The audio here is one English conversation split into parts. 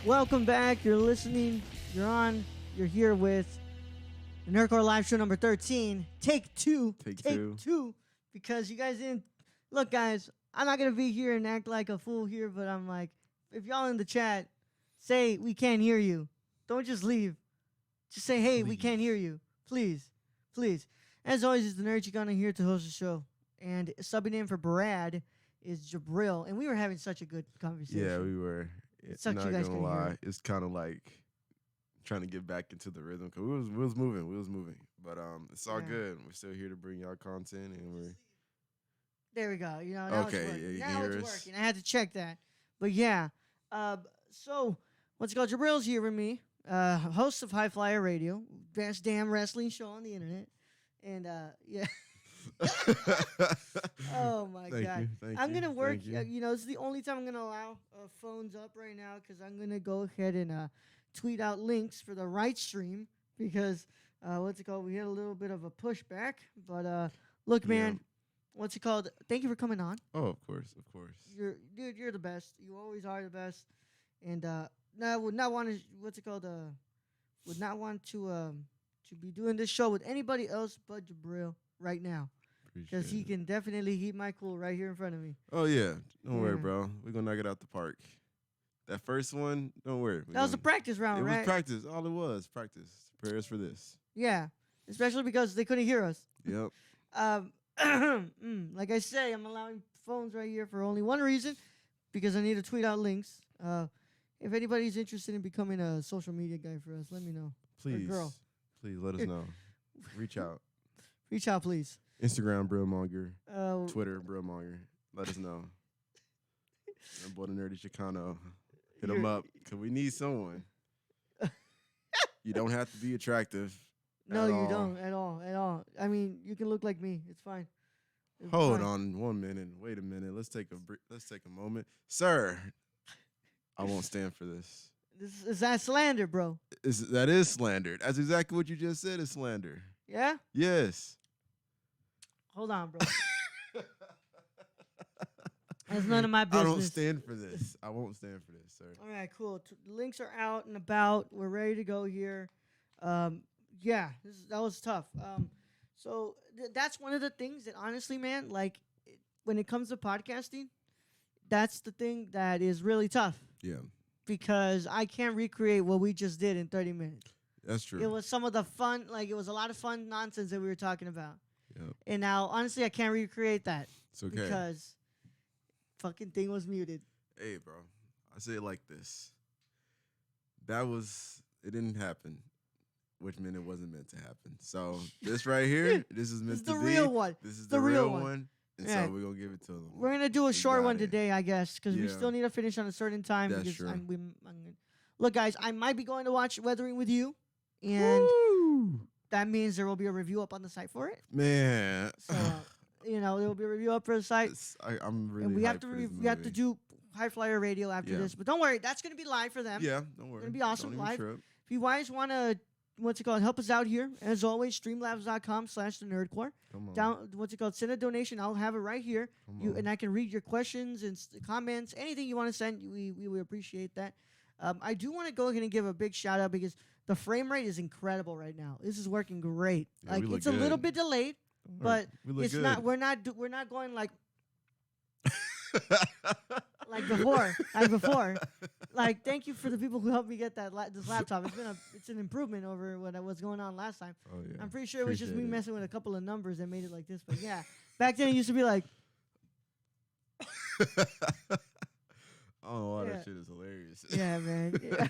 Welcome back. You're listening. You're here with the Nerdcore Live Show number 13. Take two. Take two. Because you guys didn't. Look, guys, I'm not going to be here and act like a fool here, but I'm like, if y'all in the chat say we can't hear you, don't just leave. Just say, hey, we can't hear you. Please. Please. As always, it's the Nerd Chicano here to host the show. And subbing in for Brad is Jibril. And we were having such a good conversation. Yeah, we were. It sucks you guys couldn't hear it. It's kind of like trying to get back into the rhythm because we was moving. But it's all good. We're still here to bring y'all content, and we're. There we go. Now okay, it's working. yeah, you now can it's hear us. working. I had to check that. But yeah. So what's it called? Jibril's here with me, host of High Flyer Radio, best damn wrestling show on the internet, and yeah. Oh my God! I'm gonna work. This is the only time I'm gonna allow phones up right now because I'm gonna go ahead and tweet out links for the right stream because what's it called? We had a little bit of a pushback, but look, man, what's it called? Thank you for coming on. Oh, of course. You're the best. You always are the best, and no, would not want to. What's it called? Would not want to be doing this show with anybody else but Jibril right now. Because he can definitely heat my cool right here in front of me. Oh, yeah. Don't worry, bro. We're going to knock it out the park. That first one, don't worry. That was a practice round, right? It was practice. All it was, practice. Prepare us for this. Yeah. Especially because they couldn't hear us. Yep. Like I say, I'm allowing phones right here for only one reason. Because I need to tweet out links. If anybody's interested in becoming a social media guy for us, let me know. Please. Or girl. Please, let us know. Reach out. Reach out, please. Instagram, Brillmonger. Twitter, Brillmonger. Let us know. My boy, the Nerdy Chicano. Hit him up, because we need someone. You don't have to be attractive. No, you don't at all. I mean, you can look like me. It's fine. Hold on 1 minute. Wait a minute. Let's take a moment. Sir, I won't stand for this. Is that slander, bro? That is slander. That's exactly what you just said is slander. Yeah? Yes. Hold on, bro. That's none of my business. I don't stand for this. I won't stand for this, sir. All right, cool. The links are out and about. We're ready to go here. That was tough. So that's one of the things that, honestly, man, like when it comes to podcasting, that's the thing that is really tough. Yeah. Because I can't recreate what we just did in 30 minutes. That's true. It was some of the fun, it was a lot of fun nonsense that we were talking about. Yep. And now, honestly, I can't recreate that. It's okay. Because fucking thing was muted. Hey, bro. I say it like this. It didn't happen, which meant it wasn't meant to happen. So this right here, this is meant to be. The real one. This is the real one. And yeah. so we're going to give it to them. We're going to do a short one today, I guess, because we Yeah. still need to finish on a certain time. That's because true. Look, guys, I might be going to watch Weathering with You, and Woo! that means there will be a review up on the site for it. Man. So, there will be a review up for the site. I'm really And we have to hyped for this we have to movie. do High Flyer Radio after this. But don't worry, that's going to be live for them. Yeah, don't worry. It's going to be awesome Don't even live. trip. If you guys want to, help us out here, as always, streamlabs.com/thenerdcore. Come on. Send a donation. I'll have it right here. Come on. And I can read your questions and comments, anything you want to send. We would appreciate that. I do want to go ahead and give a big shout out because the frame rate is incredible right now. This is working great. Yeah, we look it's a little good. bit delayed, but We look it's good. not. We're not going like before. Thank you for the people who helped me get this laptop. It's an improvement over what was going on last time. Oh, yeah. I'm pretty sure it was just me Appreciate it. messing with a couple of numbers that made it like this. But yeah, back then it used to be like. Oh, Yeah. that shit is hilarious. Yeah, man. Yeah.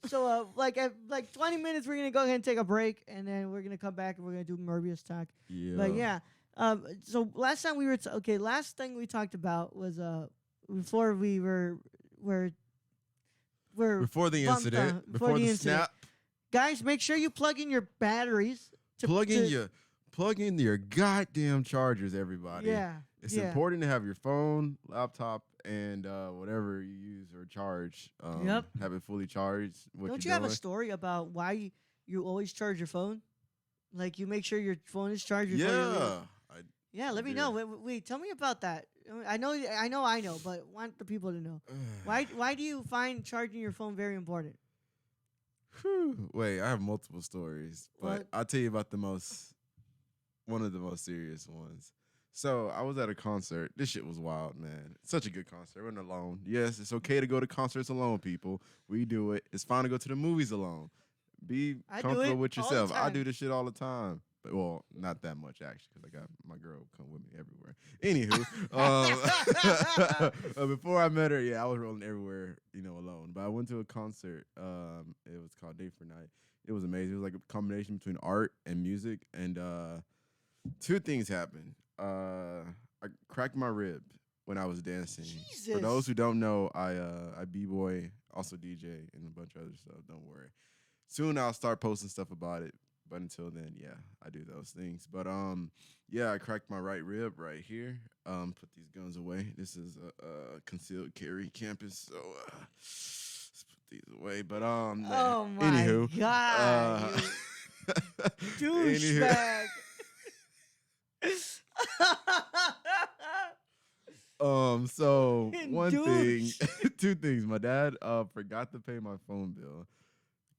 So, at 20 minutes, we're gonna go ahead and take a break, and then we're gonna come back and we're gonna do Morbius talk. Yeah. But yeah, so last time last thing we talked about was before we were Before the bumped, incident, before before the the incident. snap, guys, make sure you plug in your batteries. plug in your goddamn chargers, everybody. Yeah. It's important to have your phone, laptop, and whatever you use or charge. Yep. Have it fully charged. Don't you have a story about why you always charge your phone? Like you make sure your phone is charged before you leave? Yeah. Yeah, let me know. Wait, tell me about that. I know, but want the people to know. Why do you find charging your phone very important? Wait, I have multiple stories, but I'll tell you about one of the most serious ones. So I was at a concert. This shit was wild, man. Such a good concert. I went alone. Yes, it's okay to go to concerts alone, people. We do it. It's fine to go to the movies alone. Be comfortable with yourself. I do this shit all the time. But, well, not that much actually, because I got my girl come with me everywhere. Anywho, before I met her, I was rolling everywhere, alone. But I went to a concert. It was called Day for Night. It was amazing. It was like a combination between art and music. And two things happened. I cracked my rib when I was dancing. Jesus. For those who don't know, I b-boy, also DJ, and a bunch of other stuff. Don't worry. Soon I'll start posting stuff about it. But until then, I do those things. But I cracked my right rib right here. Put these guns away. This is a concealed carry campus, so let's put these away. But oh my anywho, god, douchebag. So two things. My dad forgot to pay my phone bill.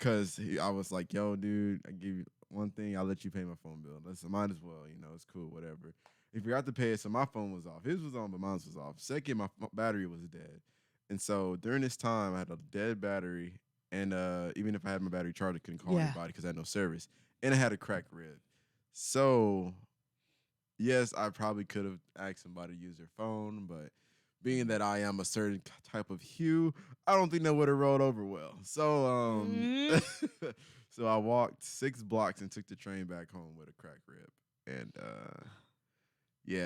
Cause I was like, yo, dude, I give you one thing, I'll let you pay my phone bill. Listen, might as well, it's cool, whatever. He forgot to pay it, so my phone was off. His was on, but mine was off. Second, my battery was dead. And so during this time, I had a dead battery, and even if I had my battery charged, I couldn't call anybody because I had no service. And I had a cracked rib. So, yes, I probably could have asked somebody to use their phone, but being that I am a certain type of hue, I don't think that would have rolled over well. So, so I walked 6 blocks and took the train back home with a cracked rib. And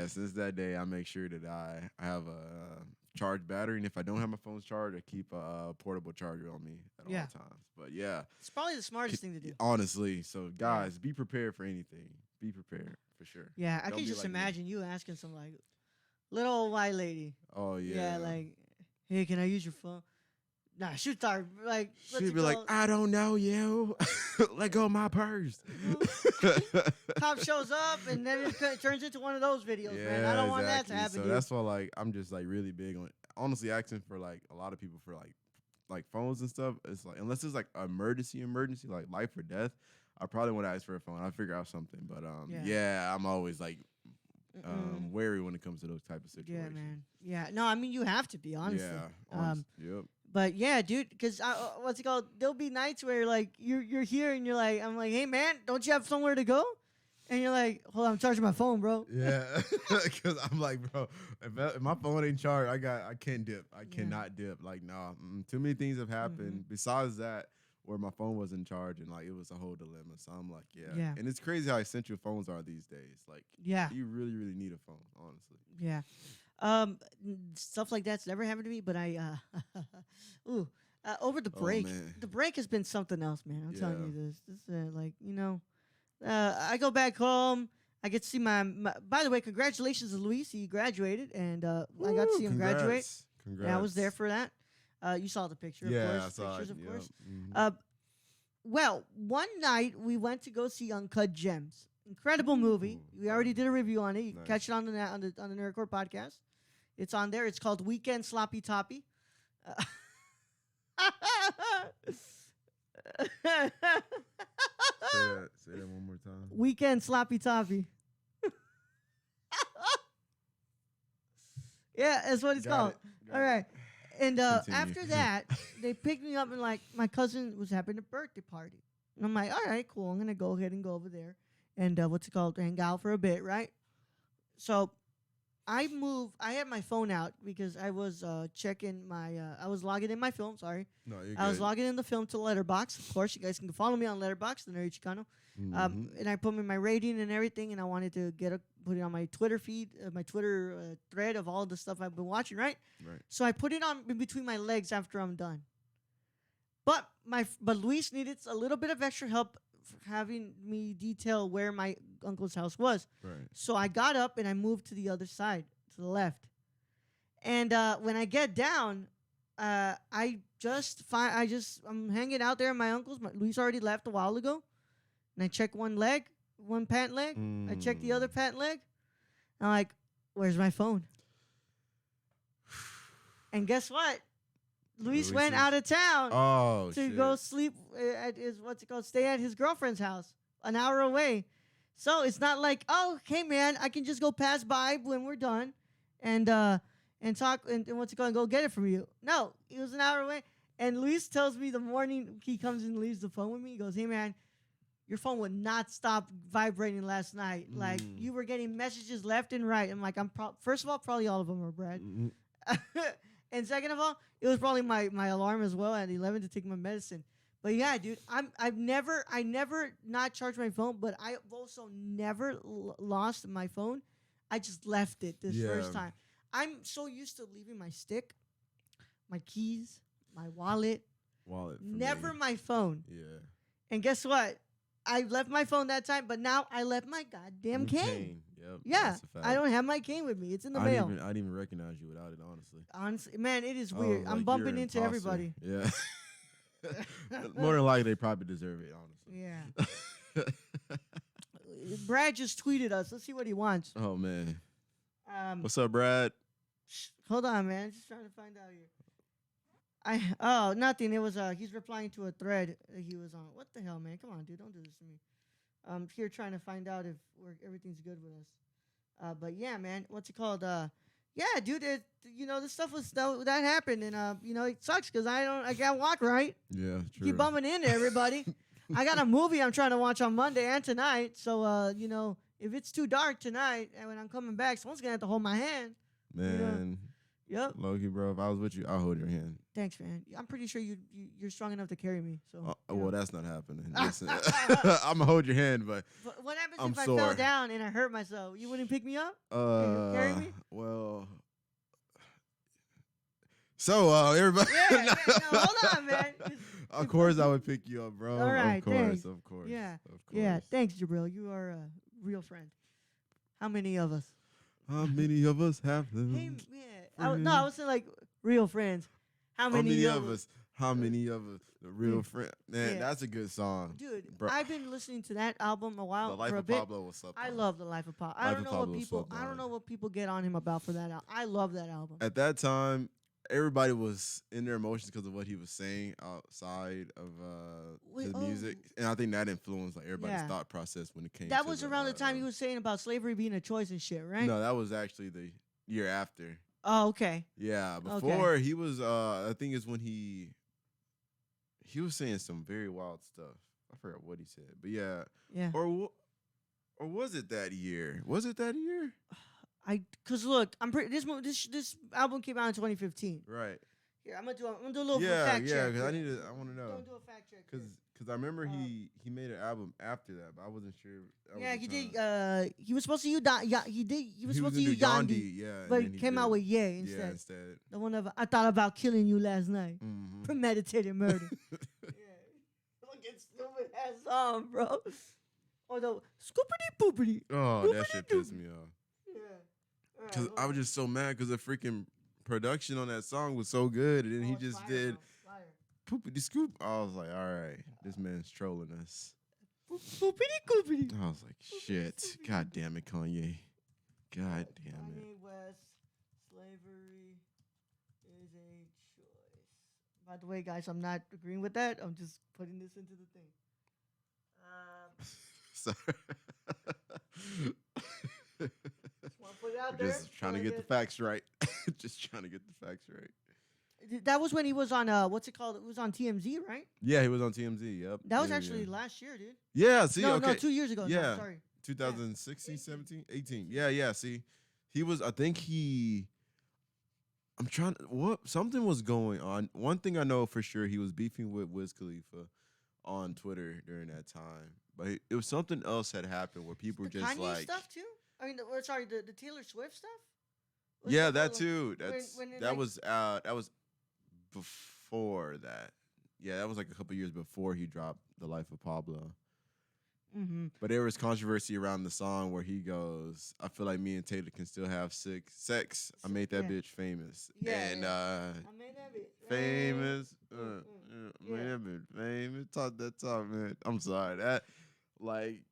since that day, I make sure that I have a charged battery, and if I don't have my phone charged, I keep a portable charger on me at all times. But it's probably the smartest thing to do. Honestly, so guys, be prepared for anything. Be prepared for sure. Yeah, I can just imagine you asking some little old white lady. Oh yeah. Yeah, hey, can I use your phone? Nah, she'd start she'd be like, I don't know you. Let go of my purse. Cop shows up and then it turns into one of those videos, man. I don't want that to happen. So that's why I'm just really big on honestly asking for a lot of people for like phones and stuff. It's unless it's emergency, like life or death, I probably want to ask for a phone. I'll figure out something. But I'm always wary when it comes to those type of situations. Yeah, man. Yeah, no, I mean you have to be, honestly. Yeah, yep. But yeah, dude, because what's it called? There'll be nights where you're here and you're like, I'm like, hey man, don't you have somewhere to go? And you're like, hold on, I'm charging my phone, bro. Yeah, because I'm like, bro, if my phone ain't charged, I can't dip. I cannot dip. Too many things have happened. Besides that, where my phone wasn't charged and it was a whole dilemma. So I'm like, yeah. And it's crazy how essential phones are these days. You really, really need a phone, honestly. Yeah. Stuff like that's never happened to me, but over the break, the break has been something else, man. I'm telling you this. I go back home. I get to see my by the way, congratulations to Luis. He graduated, and I got to see him graduate. Congrats. Yeah, I was there for that. You saw the picture, of course. I saw pictures, of course. Mm-hmm. Well, one night we went to go see Uncut Gems. Incredible movie. We already did a review on it. You can catch it on the Nerdcore podcast. It's on there. It's called Weekend Sloppy Toppy. Say that one more time. Weekend Sloppy Toppy. Yeah, that's what it's called. All right. And after that, they picked me up and my cousin was having a birthday party. And I'm like, all right, cool. I'm going to go ahead and go over there and hang out for a bit, right? So I had my phone out because I was checking I was logging in my film, sorry. No, you're good. I was logging in the film to Letterboxd. Of course, you guys can follow me on Letterboxd, the Nerdy Chicano. And I put in my rating and everything, and I wanted to put it on my Twitter feed, my Twitter thread of all the stuff I've been watching, right? Right. So I put it on in between my legs after I'm done. But Luis needed a little bit of extra help having me detail where my uncle's house was. Right. So I got up and I moved to the other side, to the left. And when I get down, I'm hanging out there at my uncle's. Luis already left a while ago. And I check one pant leg. I check the other pant leg. I'm like, where's my phone? And guess what? Luis went out of town to go sleep at his, stay at his girlfriend's house an hour away. So it's not like, oh, hey, man, I can just go pass by when we're done and talk and go get it from you. No, he was an hour away. And Luis tells me the morning he comes and leaves the phone with me. He goes, hey, man, your phone would not stop vibrating last night. Like, you were getting messages left and right. I'm like, first of all, probably all of them are Brad. And second of all, it was probably my alarm as well at 11 to take my medicine. But yeah, dude, I never not charged my phone, but I've also never lost my phone. I just left it this first time. I'm so used to leaving my stick, my keys, my wallet. Never my phone. Yeah. And guess what? I left my phone that time, but now I left my goddamn cane. Yep, yeah, I don't have my cane with me. It's in the mail. I didn't even recognize you without it, honestly. Honestly, man, it is weird. I'm bumping into everybody. Yeah. More than likely, they probably deserve it, honestly. Yeah. Brad just tweeted us. Let's see what he wants. Oh, man. What's up, Brad? Hold on, man. Just trying to find out here. Nothing. It was he's replying to a thread that he was on. What the hell, man? Come on, dude. Don't do this to me. I'm here trying to find out if everything's good with us. But yeah, man. What's it called? Yeah, dude. This stuff that happened, and it sucks because I can't walk right. Yeah, true. Keep bumping into everybody. I got a movie I'm trying to watch on Monday and tonight. So if it's too dark tonight and when I'm coming back, someone's gonna have to hold my hand. Man. Yep. Loki, bro, if I was with you, I'll hold your hand. Thanks, man. I'm pretty sure you're strong enough to carry me. So. Well, that's not happening. Listen, I'm gonna hold your hand, but what happens if I fell down and I hurt myself? You wouldn't pick me up? Can you carry me? Well. So, everybody. Yeah, hold on, man. Of course, I would pick you up, bro. All right, of course, thanks. Of course. Yeah, of course. Yeah. Thanks, Jibril. You are a real friend. How many of us? How many of us have them? Hey, yeah. I was saying like real friends. How many of us? How many of us? The real friend. Man, that's a good song. Dude, bro. I've been listening to that album a while. The Life for a of bit. Pablo was up. I love The Life of Pablo. I don't know what people get on him about for that album. I love that album. At that time, everybody was in their emotions because of what he was saying outside of the music, and I think that influenced like everybody's thought process when it came. That was around the time he was saying about slavery being a choice and shit, right? No, that was actually the year after. Oh, okay. Yeah, before he was. I think is when he was saying some very wild stuff. I forgot what he said, but yeah. Or was it that year? Was it that year? Cause look, I'm pretty. This album came out in 2015. Right. Here, I'm gonna do a little fact check. Yeah, because I want to know. Don't do a fact check. Because I remember he made an album after that, but I wasn't sure. Yeah, he did. He was supposed to use He was supposed to use Yandi. Yandi. Yeah, but he came out with Ye instead. Yeah, instead. The one of I thought about killing you last night. Premeditated murder. Look at stupid ass song, bro. Or the scoopity poopity. Oh, that shit pissed me off. Yeah. Because I was just so mad because the freaking production on that song was so good, and then he just did poopity scoop. I was like, all right, this man's trolling us. Poopity coopity. I was like, shit. God damn it, Kanye. God damn it. Kanye West, slavery is a choice. By the way, guys, I'm not agreeing with that. I'm just putting this into the thing. Sorry. Put it out there. Just trying to get the facts right. Just trying to get the facts right. That was when he was on what's it called? It was on TMZ, right? Yeah, he was on TMZ. Yep. That was actually last year, dude. Yeah. See, no, 2 years ago. Yeah. No, sorry. 2016, 17, 18. Yeah. See, he was. I think he. I'm trying. Something was going on. One thing I know for sure, he was beefing with Wiz Khalifa on Twitter during that time. But it was something else had happened where people were just Kanye like stuff too. I mean, sorry, the Taylor Swift stuff. Yeah, that too. That was before that. Yeah, that was like a couple years before he dropped The Life of Pablo. Mm-hmm. But there was controversy around the song where he goes, "I feel like me and Taylor can still have sex. I made that bitch famous." Yeah, and I made that bitch famous. Made that bitch famous. Talk that talk, man. I'm sorry that. Like,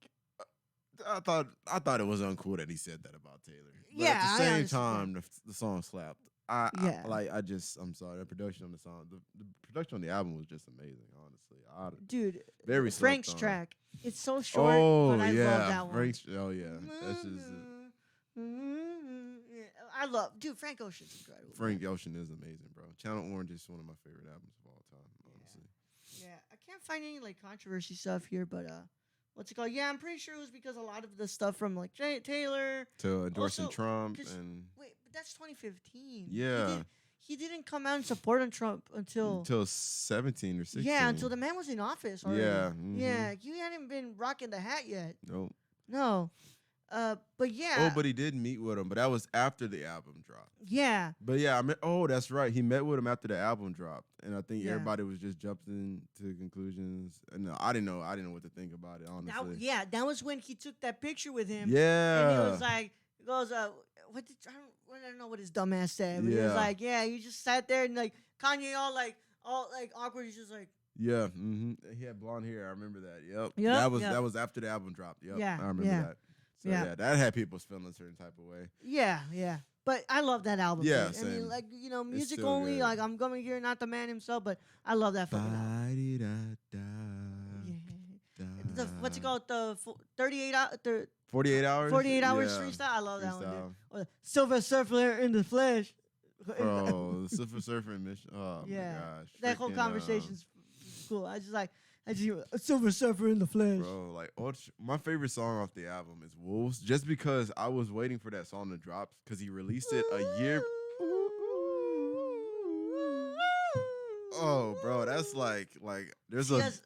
I thought it was uncool that he said that about Taylor. But Yeah, at the I same understand. time, the song slapped. I'm sorry. The production on the song, the production on the album was just amazing. Honestly, Dude, very Frank's slept on. track. It's so short, Oh but I yeah, love that one. Frank's. Oh yeah, that's just Yeah, I love, dude. Frank Ocean's incredible. Frank Ocean is amazing, bro. Channel Orange is one of my favorite albums of all time. Honestly, Yeah, I can't find any like controversy stuff here, but what's it called? Yeah, I'm pretty sure it was because a lot of the stuff from like Taylor to endorsing Also, Trump 'cause- and wait, but that's 2015. Yeah. He didn't come out and support on Trump until 17 or 16. yeah, until the man was in office already. Yeah, Yeah, you hadn't been rocking the hat yet. Nope. No. But yeah. Oh, but he did meet with him, but that was after the album dropped. Yeah. But yeah, that's right. He met with him after the album dropped, and I think Yeah. everybody was just jumping to conclusions. And I didn't know what to think about it. Honestly, That was when he took that picture with him. Yeah. And he was like, what did I don't know what his dumbass said, but he was Yeah. like, yeah, you just sat there and like Kanye all awkward. He's just like, Yeah. He had blonde hair. I remember that. Yep. Yep, That was after the album dropped. Yep. Yeah, I remember yeah. that. So Yeah. yeah, that had people feeling a certain type of way. yeah. But I love that album. Yeah, dude. I mean, same. like, music still only. good. Like, I'm gonna hear not the man himself, but I love that fucking album. Yeah. What's it called? The 38 hour, 48 hours? 48 hours Yeah. freestyle. I love that one, Freestyle. dude. Or Silver Surfer in the flesh. Bro, the Silver Surfer mission. Oh Yeah. my gosh. That whole Freaking, conversation's cool. I just hear a Silver Surfer in the flesh. Bro, like my favorite song off the album is Wolves, just because I was waiting for that song to drop because he released it a year. Oh, bro, that's like there's See a his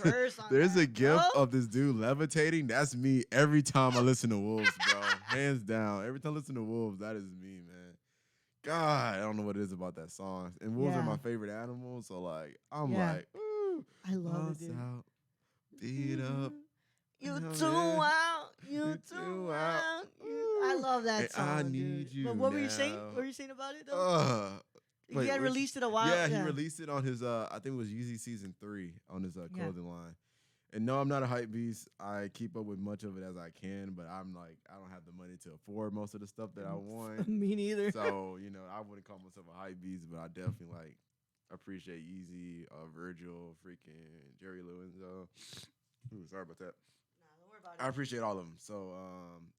verse on there's a that, gif bro. of this dude levitating. That's me every time I listen to Wolves, bro. Hands down, every time I listen to Wolves, that is me, man. God, I don't know what it is about that song. And wolves are Yeah. my favorite animals, so like I'm Yeah. like, ooh, I love it, bust dude. out, beat up. You Oh, too yeah. wild. You You too too wild. wild. I love that And song. I need dude. you But what were you saying? now. What were you saying about it though? He wait, had where's- released it a while. Yeah, he released it on his I think it was Yeezy season 3 on his clothing line. And no, I'm not a hype beast. I keep up with much of it as I can, but I'm like, I don't have the money to afford most of the stuff that I want. Me neither. So, I wouldn't call myself a hype beast, but I definitely like appreciate Yeezy, Virgil, freaking Jerry Lewis. Ooh, sorry about that. Nah, don't worry about I it. appreciate all of them. So,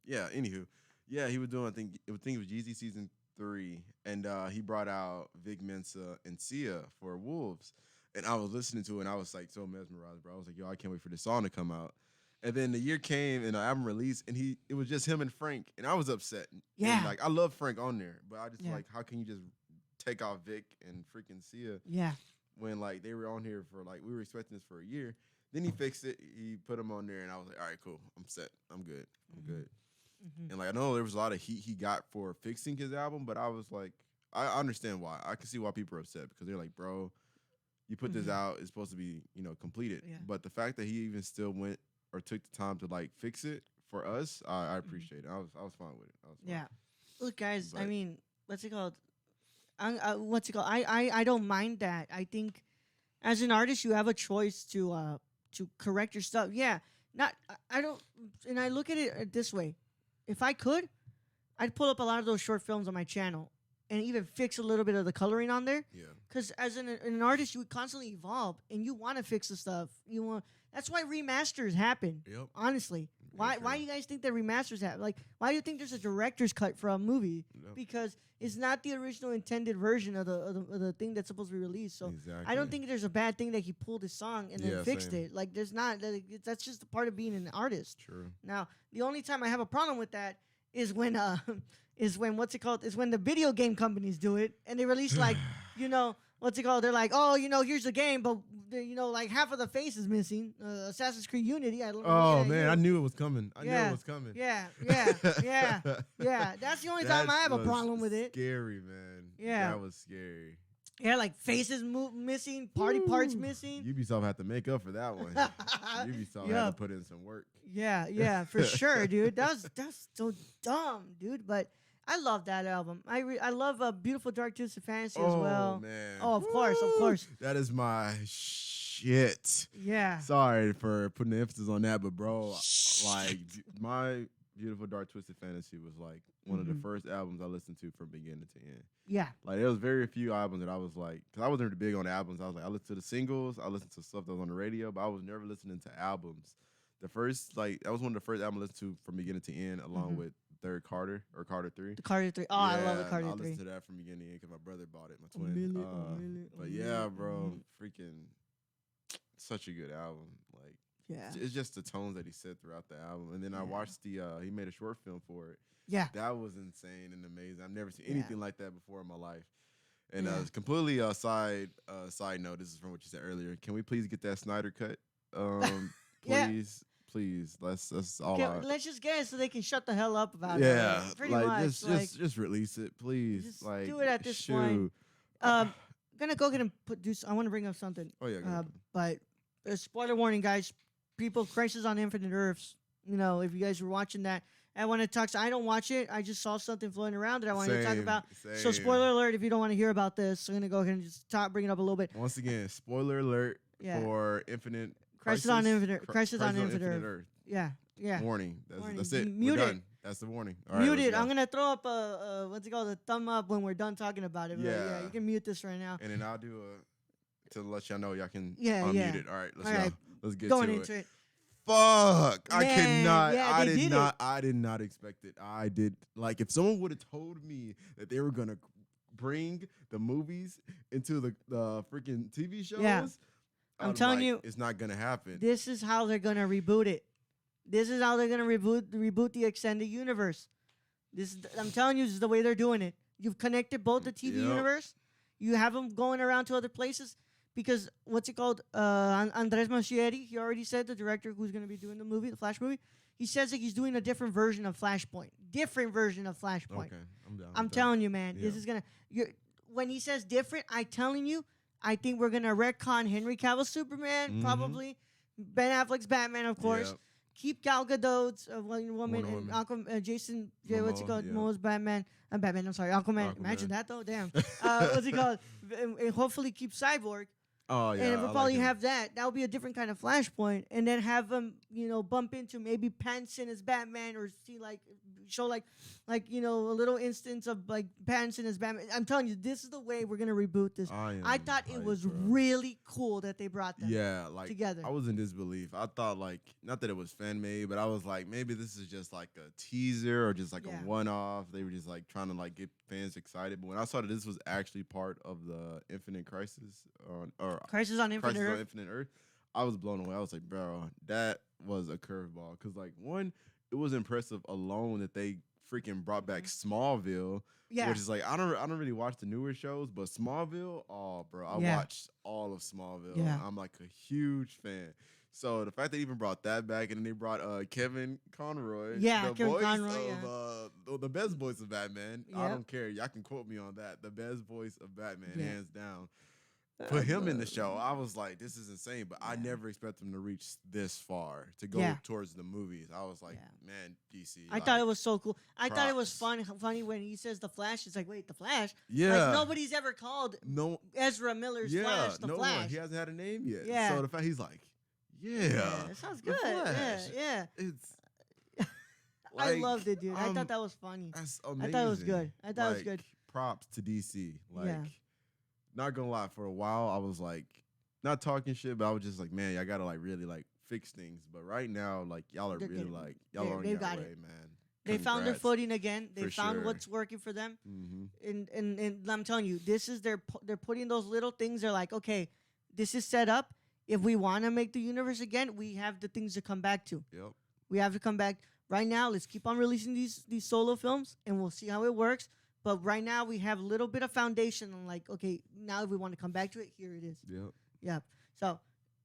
yeah, anywho. Yeah, he was doing, I think it was Yeezy season 3, and he brought out Vic Mensa and Sia for Wolves. And I was listening to it, and I was like so mesmerized, bro. I was like, yo, I can't wait for this song to come out. And then the year came, and the album released, and it was just him and Frank, and I was upset. Yeah. And, like, I love Frank on there, but I just Yeah. like, how can you just take out Vic and freaking Sia Yeah. when like they were on here for like we were expecting this for a year? Then he fixed it, he put him on there, and I was like, all right, cool, I'm set, I'm good, I'm good. Mhm. And like I know there was a lot of heat he got for fixing his album, but I was like, I understand why. I can see why people are upset because they're like, bro, you put this out, it's supposed to be, completed. Yeah. But the fact that he even still went or took the time to like fix it for us, I appreciate it. I was fine with it. I was fine. Yeah. Look, guys. I But- mean, what's it called? What's it called? I don't mind that. I think as an artist, you have a choice to correct your stuff. Yeah. I don't. And I look at it this way. If I could, I'd pull up a lot of those short films on my channel and even fix a little bit of the coloring on there. Yeah. Because as an artist, you would constantly evolve and you want to fix the stuff. That's why remasters happen. Yep. Honestly, Very why true. you guys think that remasters happen? Like, why do you think there's a director's cut for a movie? Yep. Because it's not the original intended version of the thing that's supposed to be released. So Exactly. I don't think there's a bad thing that he pulled his song and then Yeah, fixed same. it. Like, there's not. That's just a part of being an artist. True. Now, the only time I have a problem with that is when what's it called? Is when the video game companies do it and they release like, what's it called? They're like, oh, here's the game, but like half of the face is missing. Assassin's Creed Unity. I don't know. Oh Yeah, man, yeah. I knew it was coming. I knew Yeah. it was coming. Yeah. That's the only time I have a was problem with it. Scary, man. Yeah. That was scary. Yeah, like faces missing, party parts missing. Ubisoft had to make up for that one. Ubisoft had Yeah. to put in some work. Yeah, for sure, dude. That's so dumb, dude. But I love that album. I love Beautiful Dark Twisted Fantasy as well. Man. Oh, of course. That is my shit. Yeah. Sorry for putting the emphasis on that, but bro, like my Beautiful Dark Twisted Fantasy was like one of the first albums I listened to from beginning to end. Yeah. Like there was very few albums that I was like, because I wasn't really big on albums. I was like, I listened to the singles, I listened to stuff that was on the radio, but I was never listening to albums. The first, like, that was one of the first albums I listened to from beginning to end, along with Third Carter or Carter 3. The Carter 3. Oh, I love the Carter 3. I listened to that from beginning to end because my brother bought it, my twin. But yeah, bro, freaking such a good album. Like, yeah, it's just the tones that he set throughout the album. And then I watched he made a short film for it. Yeah. That was insane and amazing. I've never seen anything like that before in my life. And completely side note, this is from what you said earlier. Can we please get that Snyder cut? Please. Please, that's all. Let's just get it so they can shut the hell up about it. Yeah, pretty much. Just release it, please. Just like, do it at this point. Gonna go ahead and I want to bring up something. Oh yeah. But spoiler warning, guys. People, Crisis on Infinite Earths. You know, if you guys were watching that, I want to talk. So I don't watch it. I just saw something floating around that I wanted to talk about. So spoiler alert, if you don't want to hear about this, I'm gonna go ahead and just bring it up a little bit. Once again, spoiler alert for Infinite. Crisis on Infinite Earth. Yeah. Warning. Warning. That's it. Mute we're it. done. That's the warning. All right, mute it. I'm gonna throw up a what's it called? A thumb up when we're done talking about it. Yeah, you can mute this right now. And then I'll do to let y'all know y'all can unmute it. All right, let's go. Let's get going into it. Fuck! I cannot. Yeah, I did not expect it. I did. Like, if someone would have told me that they were gonna bring the movies into the freaking TV shows. I'm telling you, it's not gonna happen. This is how they're gonna reboot it. This is how they're gonna reboot the extended universe. I'm telling you, this is the way they're doing it. You've connected both the TV universe. You have them going around to other places because what's it called? Andres Muschietti. He already said, the director who's gonna be doing the movie, the Flash movie. He says that he's doing a different version of Flashpoint. Okay, I'm down. I'm telling you, man. This is gonna. When he says different, I'm telling you. I think we're gonna retcon Henry Cavill's Superman, probably Ben Affleck's Batman, of course. Yep. Keep Gal Gadot's Wonder Woman and Aquaman, Jason what's it called? Momoa's Batman. I'm sorry, Aquaman. Imagine that though. Damn. What's it called? And hopefully keep Cyborg. Oh yeah. And we'll probably have that. That'll be a different kind of Flashpoint, and then have them, bump into maybe Pattinson as Batman, or show like a little instance of like Pattinson as Batman. I'm telling you, this is the way we're gonna reboot this. I thought it was really cool that they brought them together. I was in disbelief. I thought not that it was fan made, but I was like, maybe this is just like a teaser or just like a one off. They were just like trying to get fans excited. But when I saw that this was actually part of the Infinite Crisis Crisis on Infinite Earth, I was blown away. I was like, bro, that was a curveball. Because one, it was impressive alone that they freaking brought back Smallville. Yeah. Which is I don't really watch the newer shows, but Smallville, oh bro, I watched all of Smallville. Yeah. I'm a huge fan. So the fact they even brought that back, and then they brought Kevin Conroy, the best voice of Batman. Yep. I don't care. Y'all can quote me on that. The best voice of Batman, hands down. Put him in the show. I was like, this is insane, but I never expected him to reach this far to go towards the movies. I was like, man, DC. I thought it was so cool. I thought it was funny when he says the Flash. It's like, wait, the Flash? Yeah. Nobody's ever called Ezra Miller's Flash the Flash. One. He hasn't had a name yet. Yeah. So the fact he's like, that sounds good. Yeah. It's. I loved it, dude. I thought that was funny. That's amazing. I thought it was good. It was good. Props to DC. Not gonna lie, for a while I was not talking shit, but I was just like, man, y'all gotta really fix things. But right now, y'all are really y'all are on your way, man. They found their footing again. They found what's working for them. Mm-hmm. And I'm telling you, this is they're putting those little things. They're like, okay, this is set up. If we want to make the universe again, we have the things to come back to. Yep. We have to come back right now. Let's keep on releasing these solo films, and we'll see how it works. But right now, we have a little bit of foundation on okay, now if we want to come back to it, here it is. Yep. So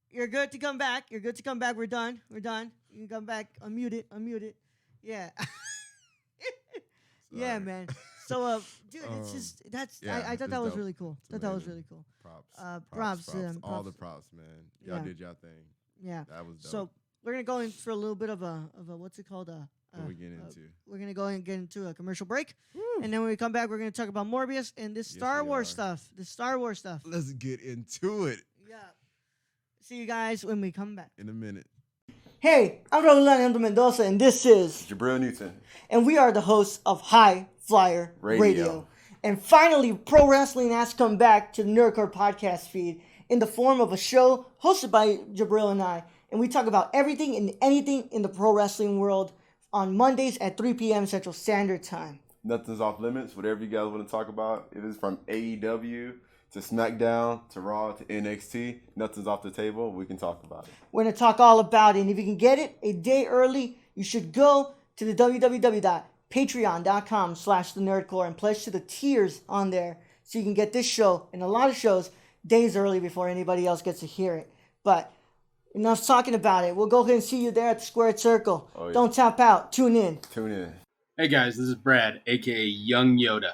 you're good to come back. We're done. You can come back. Unmute it. Yeah. Yeah, man. So, dude, it's just, I thought that was really cool. That was really cool. Props. All the props, man. Y'all did y'all thing. Yeah. That was dope. So we're going to go in for a little bit of a what's it called? What we get into? We're going to go and get into a commercial break. Woo. And then when we come back, we're going to talk about Morbius and this Star Wars stuff. Let's get into it. Yeah. See you guys when we come back. In a minute. Hey, I'm Raul Mendoza, and this is Jibril Newton. And we are the hosts of High Flyer Radio. And finally, pro wrestling has come back to the Nerdcore podcast feed in the form of a show hosted by Jibril and I. And we talk about everything and anything in the pro wrestling world on Mondays at 3 p.m. Central Standard Time. Nothing's off limits. Whatever you guys want to talk about, if it's from AEW to SmackDown to Raw to NXT, nothing's off the table. We can talk about it. We're going to talk all about it. And if you can get it a day early, you should go to the www.patreon.com/thenerdcore and pledge to the tiers on there so you can get this show and a lot of shows days early before anybody else gets to hear it. But enough talking about it. We'll go ahead and see you there at the Squared Circle. Oh, yeah. Don't tap out. Tune in. Hey guys, this is Brad, aka Young Yoda.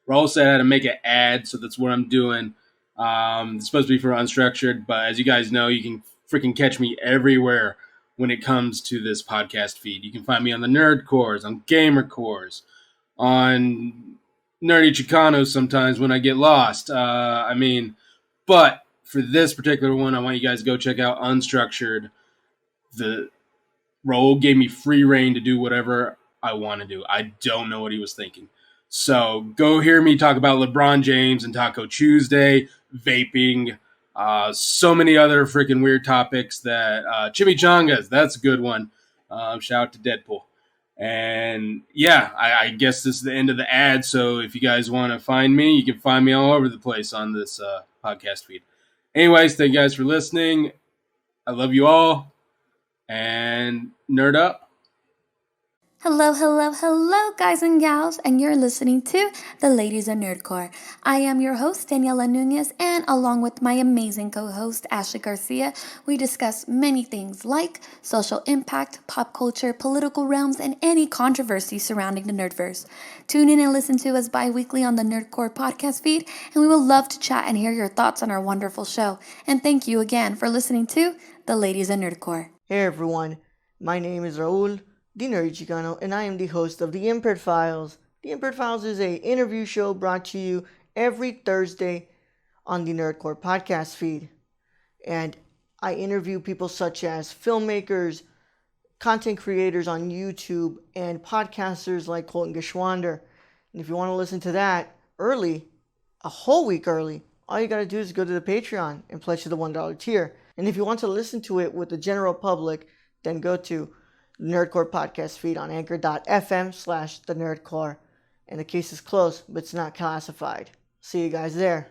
Raul said I had to make an ad, so that's what I'm doing. It's supposed to be for Unstructured, but as you guys know, you can freaking catch me everywhere when it comes to this podcast feed. You can find me on the Nerd Cores, on Gamer Cores, on Nerdy Chicanos sometimes when I get lost. But for this particular one, I want you guys to go check out Unstructured. The Raul gave me free reign to do whatever I want to do. I don't know what he was thinking. So go hear me talk about LeBron James and Taco Tuesday, vaping, so many other freaking weird topics that chimichangas, that's a good one. Shout out to Deadpool. And yeah, I guess this is the end of the ad. So if you guys want to find me, you can find me all over the place on this podcast feed. Anyways, thank you guys for listening. I love you all. And nerd up. Hello, guys and gals, and you're listening to The Ladies of Nerdcore. I am your host, Daniela Nunez, and along with my amazing co-host, Ashley Garcia, we discuss many things like social impact, pop culture, political realms, and any controversy surrounding the Nerdverse. Tune in and listen to us bi-weekly on the Nerdcore podcast feed, and we will love to chat and hear your thoughts on our wonderful show. And thank you again for listening to The Ladies of Nerdcore. Hey everyone, my name is Raul, the Nerdy Chicano, and I am the host of The Impaired Files. The Impaired Files is an interview show brought to you every Thursday on the Nerdcore podcast feed. And I interview people such as filmmakers, content creators on YouTube, and podcasters like Colton Geschwander. And if you want to listen to that early, a whole week early, all you got to do is go to the Patreon and pledge to the $1 tier. And if you want to listen to it with the general public, then go to Nerdcore podcast feed on anchor.fm/the Nerdcore. And the case is closed, but it's not classified. See you guys there.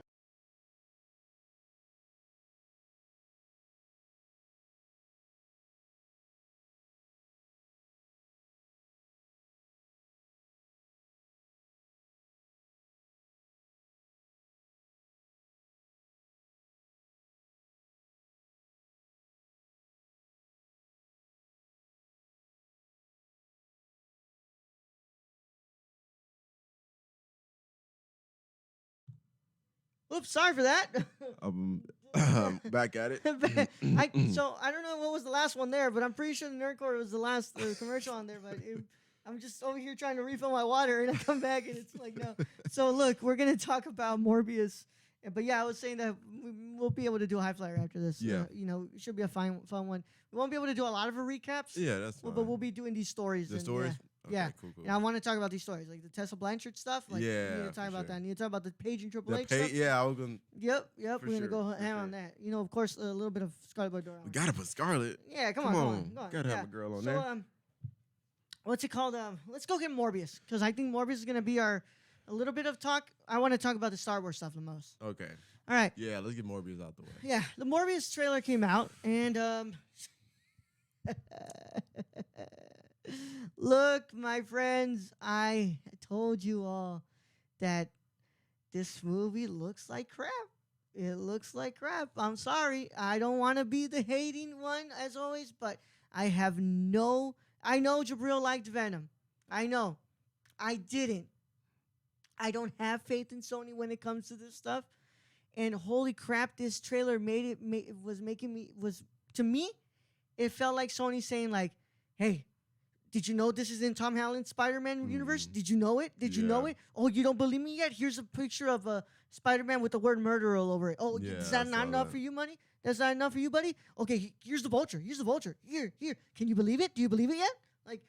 Oops, sorry for that. Back at it. So I don't know what was the last one there, but I'm pretty sure the Nerdcore was the last commercial on there. But I'm just over here trying to refill my water, and I come back and it's like no. So look, we're gonna talk about Morbius, but yeah, I was saying that we'll be able to do a high flyer after this. Yeah, it should be a fun one. We won't be able to do a lot of recaps. Yeah, that's fine. But we'll be doing these stories. The stories. Yeah. Okay, cool. And I want to talk about these stories, like the Tessa Blanchard stuff. Like, yeah, we need to talk about that. I need to talk about the Paige and Triple H stuff. stuff. Yeah, I was gonna. Yep. We're gonna go ham on that. Of course, a little bit of Scarlet Bordeaux. We gotta put Scarlet. Yeah, come on. Gotta have a girl on there. What's it called? Let's go get Morbius, because I think Morbius is gonna be a little bit of talk. I want to talk about the Star Wars stuff the most. Okay. All right. Yeah, let's get Morbius out the way. Yeah, the Morbius trailer came out, and look, my friends, I told you all that this movie looks like crap. It looks like crap. I'm sorry. I don't want to be the hating one, as always, but I know Jibril liked Venom. I know. I didn't. I don't have faith in Sony when it comes to this stuff. And holy crap, this trailer to me, it felt like Sony saying like, hey, did you know this is in Tom Holland's Spider-Man universe? Did you know it? Did you know it? Oh, you don't believe me yet? Here's a picture of a Spider-Man with the word murder all over it. Oh, is that not enough for you, money? That's not enough for you, buddy? Okay, here's the vulture. Here's the vulture. Here. Can you believe it? Do you believe it yet? Like,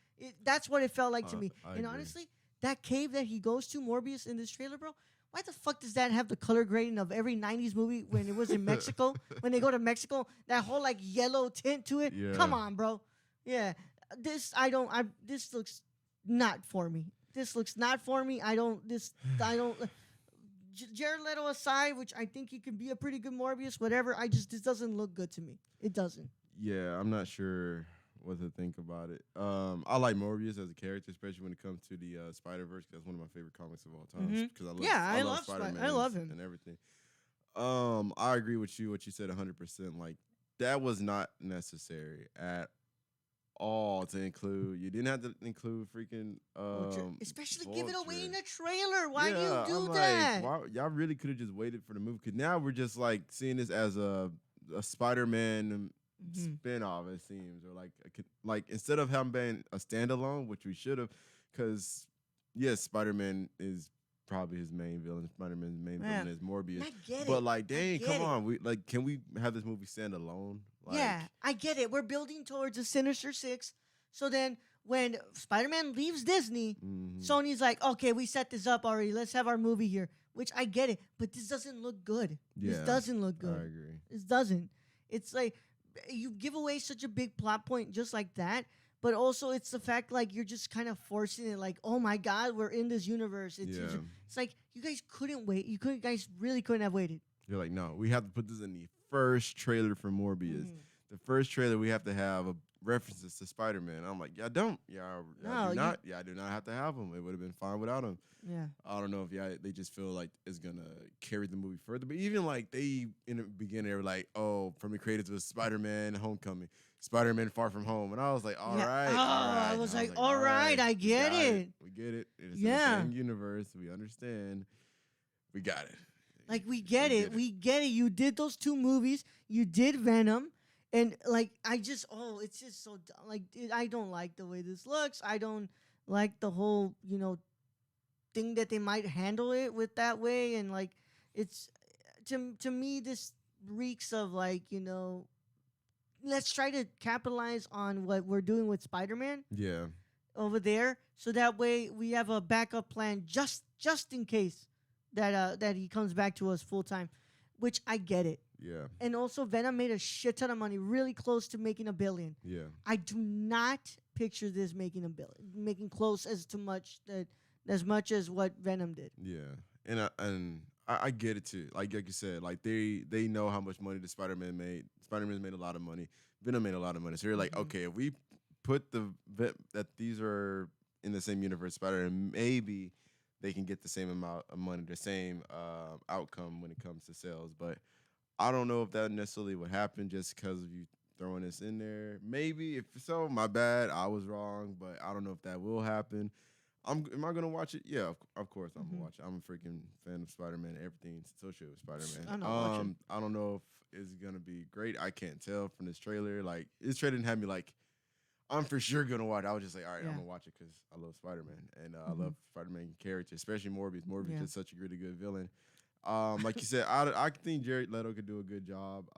that's what it felt like to me. I And agree. honestly, that cave that he goes to, Morbius, in this trailer, bro, why the fuck does that have the color grading of every 90s movie when it was in Mexico? When they go to Mexico, that whole, like, yellow tint to it? Yeah. Come on, bro. Yeah. This looks not for me. This looks not for me. Jared Leto aside, which I think he could be a pretty good Morbius, whatever. This doesn't look good to me. It doesn't. Yeah, I'm not sure what to think about it. I like Morbius as a character, especially when it comes to the Spider-Verse. That's one of my favorite comics of all time. Because I love Spider-Man. I love him and everything. I agree with you. What you said 100%. Like that was not necessary at all to include. You didn't have to include freaking especially Vulture. give it away in the trailer. Why do you I'm do like, that? Y'all really could have just waited for the movie. Because now we're just like seeing this as a Spider-Man spin-off, it seems, or like instead of him being a standalone, which we should have, because yes, Spider-Man is probably his main villain. Spider-Man's main villain is Morbius. I get it. But like, dang, come it. on, can we have this movie stand alone? Like, Yeah, I get it. We're building towards a Sinister Six. So then when Spider-Man leaves Disney, Sony's like, okay, we set this up already. Let's have our movie here. Which I get it, but this doesn't look good. Yeah, this doesn't look good. I agree. This doesn't. It's like you give away such a big plot point just like that, but also it's the fact like you're just kind of forcing it. Like, oh my God, we're in this universe. It's like you guys couldn't wait. You guys really couldn't have waited. You're like, no, we have to put this in the first trailer for Morbius. The first trailer we have to have references to Spider-Man. I'm like, yeah, don't. Yeah, I do not have to have them. It would have been fine without them. Yeah. I don't know if they just feel like it's gonna carry the movie further. But even like they in the beginning they were like, oh, from the creators of Spider-Man Homecoming, Spider-Man Far From Home, and I was like, all right. I was like, all right, I get it. We get it. It's in the same universe. We understand. We got it. Like we get it. We get it. You did those 2 movies. You did Venom. And like it's just so dumb. Like I don't like the way this looks. I don't like the whole thing that they might handle it with that way. And like it's to me this reeks of like let's try to capitalize on what we're doing with Spider-Man. Yeah. Over there, so that way we have a backup plan just in case that he comes back to us full time, which I get it. Yeah. And also, Venom made a shit ton of money, really close to making $1 billion. Yeah. I do not picture this making $1 billion, making close as much as what Venom did. Yeah, and I get it too. Like you said, like they know how much money the Spider-Man made. Spider-Man's made a lot of money. Venom made a lot of money. So you're like, okay, if we put that these are in the same universe, Spider-Man, maybe they can get the same amount of money, the same outcome when it comes to sales, but. I don't know if that necessarily would happen just because of you throwing this in there. Maybe. If so, my bad. I was wrong, but I don't know if that will happen. Am I going to watch it? Yeah, of course I'm going to watch it. I'm a freaking fan of Spider-Man and everything associated with Spider-Man. I don't know if it's going to be great. I can't tell from this trailer. Like, this trailer didn't have me like, I'm for sure going to watch it. I was just like, all right, I'm going to watch it because I love Spider-Man. And I love Spider-Man characters, especially Morbius. Morbius is such a really good villain. Like you said, I think Jared Leto could do a good job.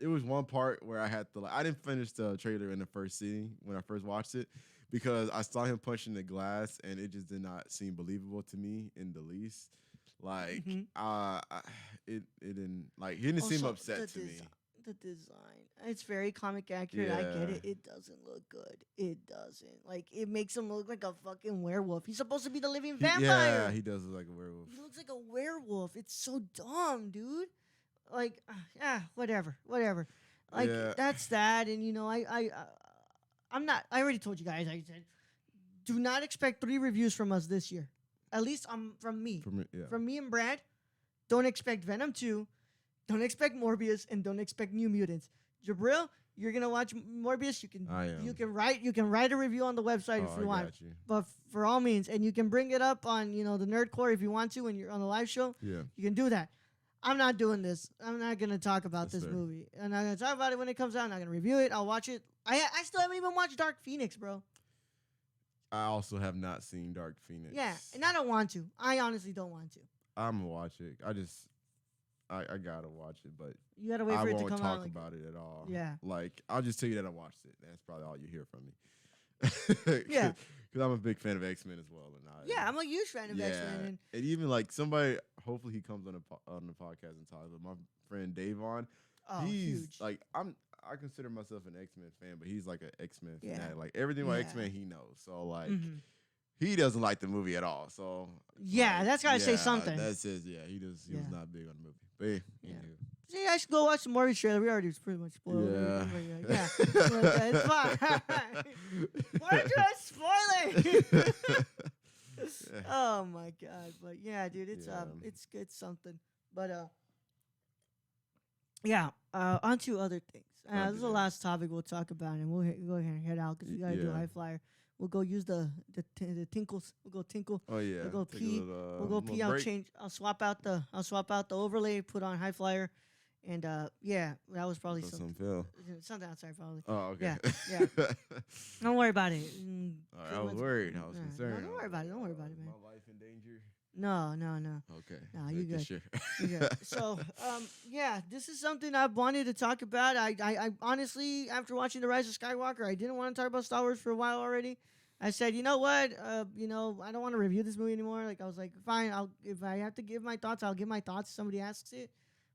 It was one part where I had to I didn't finish the trailer in the first scene when I first watched it because I saw him punching the glass and it just did not seem believable to me in the least. Like it didn't he didn't seem upset to me. The design, it's very comic accurate. I get it. It doesn't look good. It doesn't. Like it makes him look like a fucking werewolf. He's supposed to be the living vampire. Yeah, he does look like a werewolf. He looks like a werewolf. It's so dumb, dude. Like, whatever. Like that's that. And I'm not. I already told you guys. I said, do not expect 3 reviews from us this year. At least from me. From me and Brad. Don't expect Venom 2. Don't expect Morbius and don't expect New Mutants. Jibril, you're gonna watch Morbius. You can write a review on the website if you want. But for all means, and you can bring it up on the Nerdcore if you want to when you're on the live show. Yeah, you can do that. I'm not doing this. I'm not gonna talk about this movie. I'm not gonna talk about it when it comes out. I'm not gonna review it. I'll watch it. I still haven't even watched Dark Phoenix, bro. I also have not seen Dark Phoenix. Yeah, and I don't want to. I honestly don't want to. I'm gonna watch it. I gotta watch it, but You gotta wait for it to come out. I won't talk about it at all. Yeah. Like, I'll just tell you that I watched it. That's probably all you hear from me. Yeah. Because I'm a big fan of X-Men as well. And I'm a huge fan of X-Men. And even like somebody, hopefully he comes on the podcast and talks. But my friend Davon, he's huge. like, I consider myself an X-Men fan, but he's like an X-Men fanatic. Like everything about Yeah. X-Men he knows. So like he doesn't like the movie at all. So Yeah, that's gotta say something. That says he was not big on the movie. But anywho. See, I should go watch the Morbius trailer. We already pretty much spoiled it. Yeah. It's fine. Why did I spoil it? Oh my god. But yeah, dude, it's something. But on to other things. This is the last topic we'll talk about, and we'll go ahead and head out because we gotta do a high flyer. We'll go use the tinkles. We'll go tinkle. Oh yeah. We'll go pee. We'll go pee. I'll swap out the overlay. Put on high flyer, and that was probably something. Something outside probably. Oh okay. Yeah. Don't worry about it. All right, I was worried. I was concerned. No, don't worry about it. Don't worry about it, man. My life in danger. No. Okay. No, you good. Sure. You good. So, this is something I wanted to talk about. I honestly, after watching The Rise of Skywalker, I didn't want to talk about Star Wars for a while already. I said, you know what? I don't want to review this movie anymore. Like, I was like, fine. If I have to give my thoughts, I'll give my thoughts. If somebody asks it.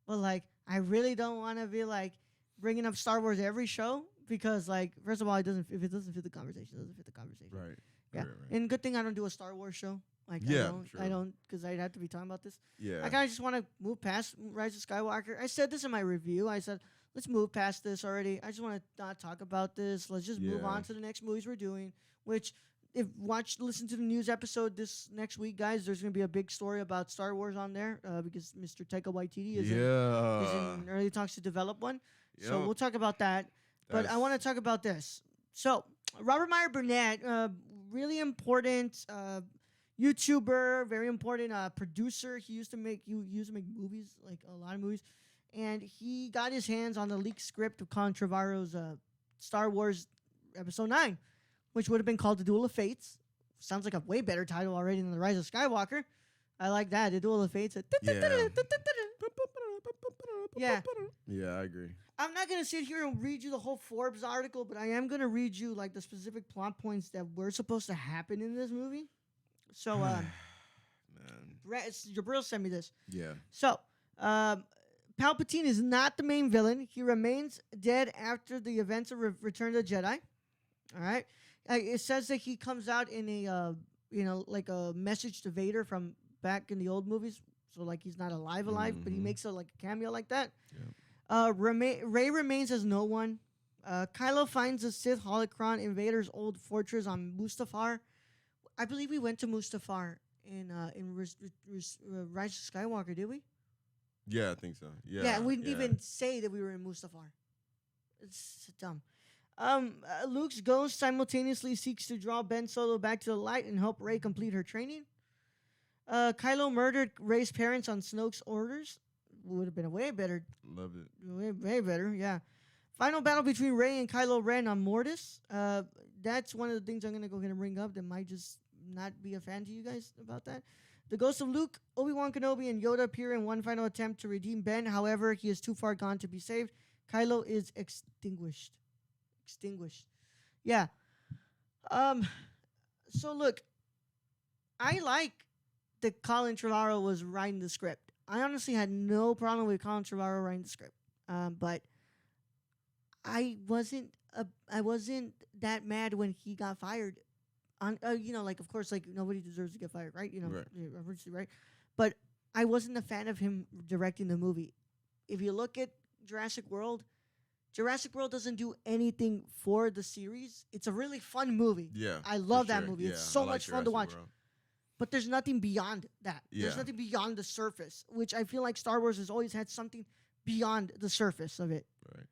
But like, I really don't want to be like bringing up Star Wars every show because, like, first of all, if it doesn't fit the conversation, it doesn't fit the conversation. Right. Yeah. Right. And good thing I don't do a Star Wars show. Like, I don't, because I'd have to be talking about this. Yeah. I kind of just want to move past Rise of Skywalker. I said this in my review. I said, let's move past this already. I just want to not talk about this. Let's just move on to the next movies we're doing, which listen to the news episode this next week, guys. There's going to be a big story about Star Wars on there because Mr. Taika Waititi is in early talks to develop one. Yep. So we'll talk about that. But I want to talk about this. So Robert Meyer Burnett, really important YouTuber, very important producer. He used to make movies, like a lot of movies, and he got his hands on the leaked script of Colin Trevorrow's Star Wars Episode 9, which would have been called The Duel of Fates. Sounds like a way better title already than The Rise of Skywalker. I like that, The Duel of Fates. Yeah. Yeah, I agree. I'm not going to sit here and read you the whole Forbes article, but I am going to read you like the specific plot points that were supposed to happen in this movie. So, Jibril sent me this. Yeah. So, Palpatine is not the main villain. He remains dead after the events of Return of the Jedi. All right. It says that he comes out in a, like a message to Vader from back in the old movies. So, like, he's not alive, but he makes a cameo like that. Yeah. Rey remains as no one. Kylo finds a Sith holocron in Vader's old fortress on Mustafar. I believe we went to Mustafar in Rise of Skywalker, did we? Yeah, I think so. Yeah. Yeah, we didn't even say that we were in Mustafar. It's dumb. Luke's ghost simultaneously seeks to draw Ben Solo back to the light and help Rey complete her training. Kylo murdered Rey's parents on Snoke's orders. Would have been a way better. Love it. Way better, yeah. Final battle between Rey and Kylo Ren on Mortis. That's one of the things I'm going to go ahead and bring up that might just not be a fan to you guys about that. The ghosts of Luke, Obi-Wan Kenobi, and Yoda appear in one final attempt to redeem Ben. However, he is too far gone to be saved. Kylo is extinguished. Yeah. So look, I like that Colin Trevorrow was writing the script. I honestly had no problem with Colin Trevorrow writing the script. But I wasn't that mad when he got fired. Like, of course, like, nobody deserves to get fired, right? Obviously, right? But I wasn't a fan of him directing the movie. If you look at Jurassic World doesn't do anything for the series. It's a really fun movie. Yeah. I love that movie. Yeah, it's so much fun to watch. World. But there's nothing beyond that. Yeah. There's nothing beyond the surface, which I feel like Star Wars has always had something beyond the surface of it. Right.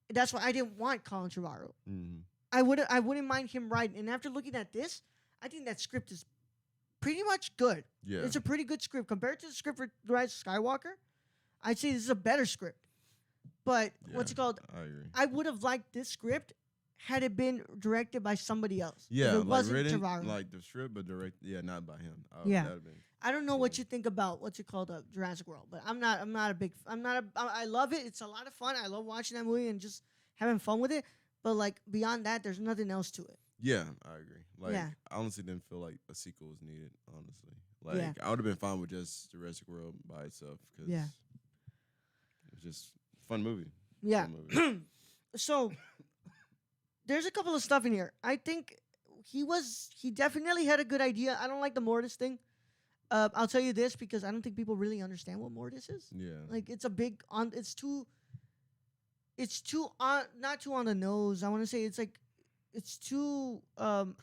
That's why I didn't want Colin Trevorrow. Mm-hmm. I wouldn't mind him writing. And after looking at this, I think that script is pretty much good. Yeah. It's a pretty good script. Compared to the script for The Rise of Skywalker, I'd say this is a better script. But what's it called? I agree. I would have liked this script had it been directed by somebody else. Yeah, if it like wasn't written, Gerard. like the script, but direct. Yeah, not by him. Yeah. That'd been I don't know cool. what you think about what's it called, Jurassic World, but I'm not a big. I love it. It's a lot of fun. I love watching that movie and just having fun with it. But like beyond that, there's nothing else to it. Yeah, I agree. Like, Yeah. I honestly didn't feel like a sequel was needed. Honestly, like Yeah. I would have been fine with just Jurassic World by itself because Yeah. it was just a fun movie. Yeah. Fun movie. So there's a couple of stuff in here. I think he definitely had a good idea. I don't like the Mortis thing. I'll tell you this because I don't think people really understand what Mortis is. Yeah, Like it's a big on. It's too on, not too on the nose. I want to say it's too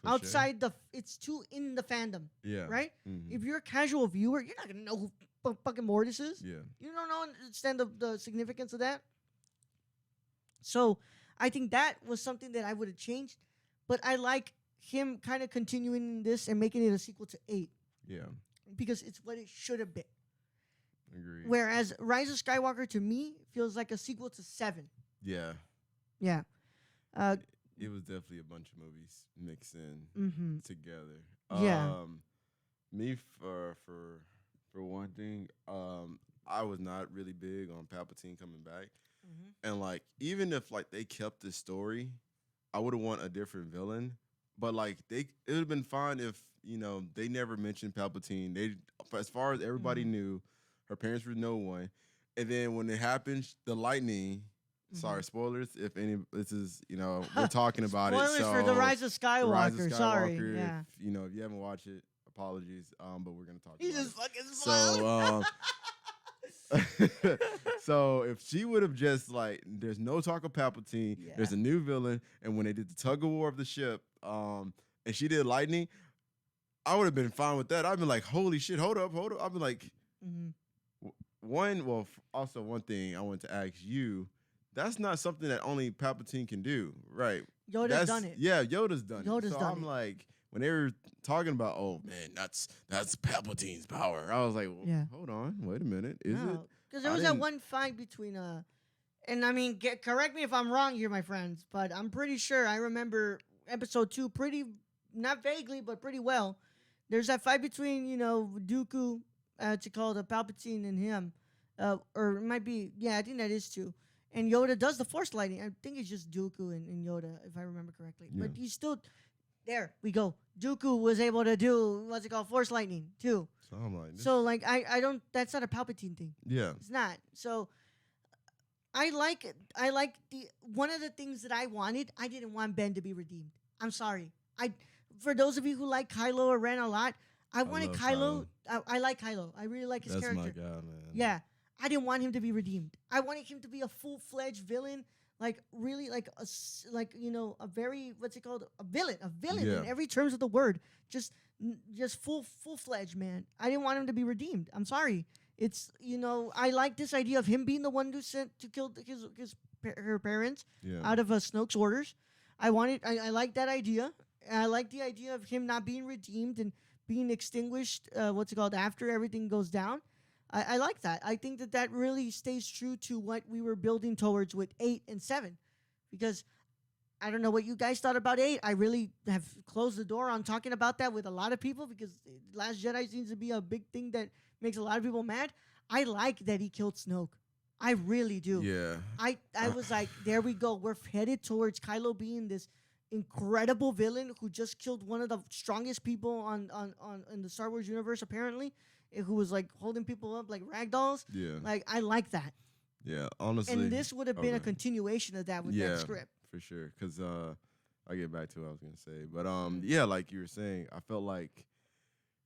outside the. It's too in the fandom, yeah, right? Mhm. If you're a casual viewer, you're not gonna know who fucking Mortis is. Yeah, You don't understand the significance of that. So I think that was something that I would have changed, but I like him kind of continuing this and making it a sequel to 8 yeah, because it's what it should have been. agreed. Whereas Rise of Skywalker to me feels like a sequel to 7. Yeah, Yeah. it was definitely a bunch of movies mixed in Mm-hmm. together. Yeah. Me for one thing, I was not really big on Palpatine coming back. Mm-hmm. And like, even if like they kept this story, I would have want a different villain. But like, it would have been fine if they never mentioned Palpatine. They, as far as everybody Mm-hmm. knew, her parents were no one. And then when it happened, the lightning. Mm-hmm. Sorry, spoilers. If any, this is we're talking about Spoilers it. So for the Rise of The Skywalker. Rise of Sorry. Skywalker, Yeah. if you haven't watched it, apologies. But we're gonna talk He about just it. fucking smiled. So, so if she would have just like, there's no talk of Palpatine. Yeah. There's a new villain, and when they did the tug of war of the ship, and she did lightning, I would have been fine with that. I'd been like, holy shit, hold up. I'd be like, Mm-hmm. also one thing I want to ask you. That's not something that only Palpatine can do, right? Yoda's done it. Yeah, Yoda's done Yoda's it. So done I'm it. like, when they were talking about, oh man, that's Palpatine's power. I was like, well, Yeah. hold on, wait a minute, is it? Because there I was that didn't- one fight between and I mean, correct me if I'm wrong here, my friends, but I'm pretty sure I remember episode 2 pretty, not vaguely, but pretty well. There's that fight between Dooku, to call the Palpatine and him, or it might be, yeah, I think that is 2. And Yoda does the Force lightning. I think it's just Dooku and Yoda, if I remember correctly. Yeah. But he's still there. We go. Dooku was able to do Force lightning too. So I'm like, So like I don't. That's not a Palpatine thing. yeah, It's not. So I like the one of the things that I wanted. I didn't want Ben to be redeemed. I'm sorry. For those of you who like Kylo or Ren a lot, I wanted love Kylo. I like Kylo. I really like his that's character. my guy, man. Yeah. I didn't want him to be redeemed. I wanted him to be a full-fledged villain, like really like a very, what's it called? A villain Yeah. in every terms of the word. Just full-fledged, man. I didn't want him to be redeemed. I'm sorry. It's I like this idea of him being the one who sent to kill her parents Yeah, out of Snoke's orders. I like that idea. And I like the idea of him not being redeemed and being extinguished. After everything goes down. I like that. I think that really stays true to what we were building towards with 8 and 7. Because I don't know what you guys thought about 8. I really have closed the door on talking about that with a lot of people because Last Jedi seems to be a big thing that makes a lot of people mad. I like that he killed Snoke. I really do. yeah, I was like, there we go. We're headed towards Kylo being this incredible villain who just killed one of the strongest people on in the Star Wars universe, apparently, who was like holding people up like rag dolls. yeah, Like I like that. yeah. Honestly, And this would have been a okay. continuation of that with Yeah. that script. for sure. Because I'll get back to what I was gonna say, but yeah, like you were saying, I felt like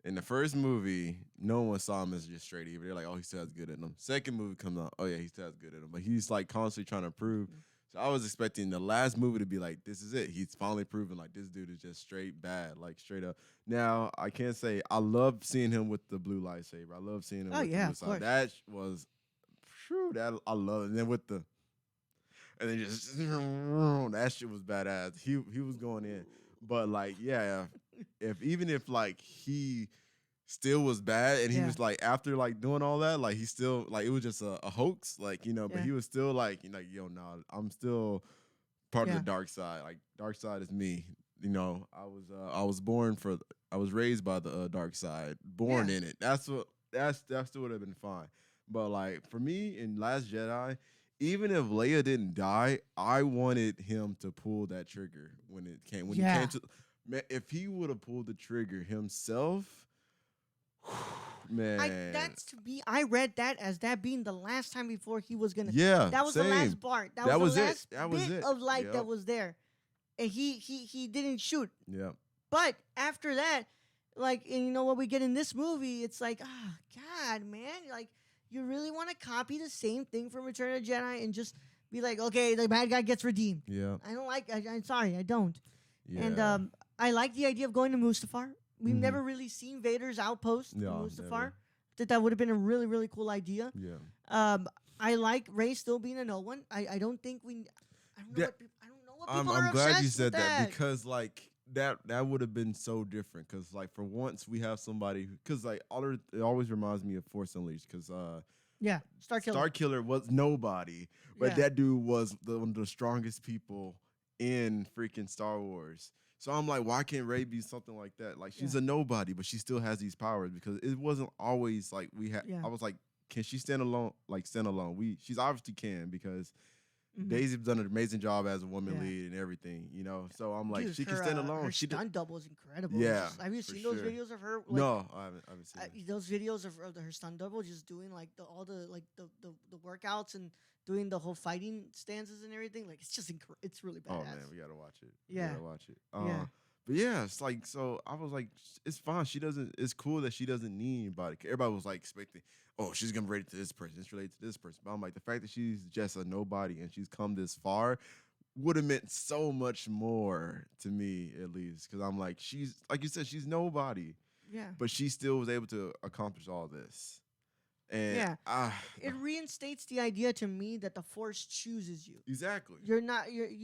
in the first movie, no one saw him as just straight evil. They're like, oh, he still has good in him. Second movie comes out, oh yeah, he still has good in him, but he's like constantly trying to prove. So I was expecting the last movie to be like, this is it. He's finally proven like this dude is just straight bad, like straight up. Now I can't say I love seeing him with the blue lightsaber. I love seeing him. Oh, with yeah, the of blue course. side. That was true. That I love it. And then with the, and then just that shit was badass. He was going in, but like yeah, even if like he still was bad and he Yeah. was like after like doing all that, like he still like it was just a hoax, like but Yeah. he was still like yo, nah, I'm still part of the dark side. Like dark side is me. You know, I was raised by the dark side, born in it. That would have been fine. But like for me in Last Jedi, even if Leia didn't die, I wanted him to pull that trigger when it came. When he came to, man, if he would have pulled the trigger himself, man. That's to be. I read that as that being the last time before he was gonna. Yeah, that was the last part. That was the last bit of light that was there, and he didn't shoot. Yeah. But after that, like, and you know what we get in this movie, it's like, oh God, man, like you really want to copy the same thing from Return of the Jedi and just be like, okay, the bad guy gets redeemed. Yeah. I don't like. I'm sorry, I don't. Yeah. And I like the idea of going to Mustafar. We've never really seen Vader's outpost in Mustafar. Never. That would have been a really, really cool idea. Yeah. I like Rey still being a no one. I don't think we. I don't know what people are I'm glad you obsessed said with that because like that would have been so different because like for once we have somebody because like it always reminds me of Force Unleashed because Star Killer was nobody, but that dude was one of the strongest people in freaking Star Wars. So I'm like, why can't Rey be something like that? Like she's a nobody, but she still has these powers because it wasn't always like we had. I was like, can she stand alone? Like stand alone? She's obviously can because Daisy's done an amazing job as a woman lead and everything, you know. So I'm like, she can stand alone. Her stunt double is incredible. Yeah, have you seen those videos of her? Like, no, I haven't seen it. Those videos of her stunt double just doing like all the workouts and doing the whole fighting stances and everything. Like it's just it's really badass. Oh man, we gotta watch it. Yeah, we gotta watch it. But yeah, it's like so. I was like, it's fine. She doesn't. It's cool that she doesn't need anybody. Everybody was like expecting, oh, she's gonna relate to this person. It's related to this person. But I'm like, the fact that she's just a nobody and she's come this far would have meant so much more to me, at least, because I'm like, she's like you said, she's nobody. Yeah. But she still was able to accomplish all this. And it reinstates the idea to me that the Force chooses you. Exactly. You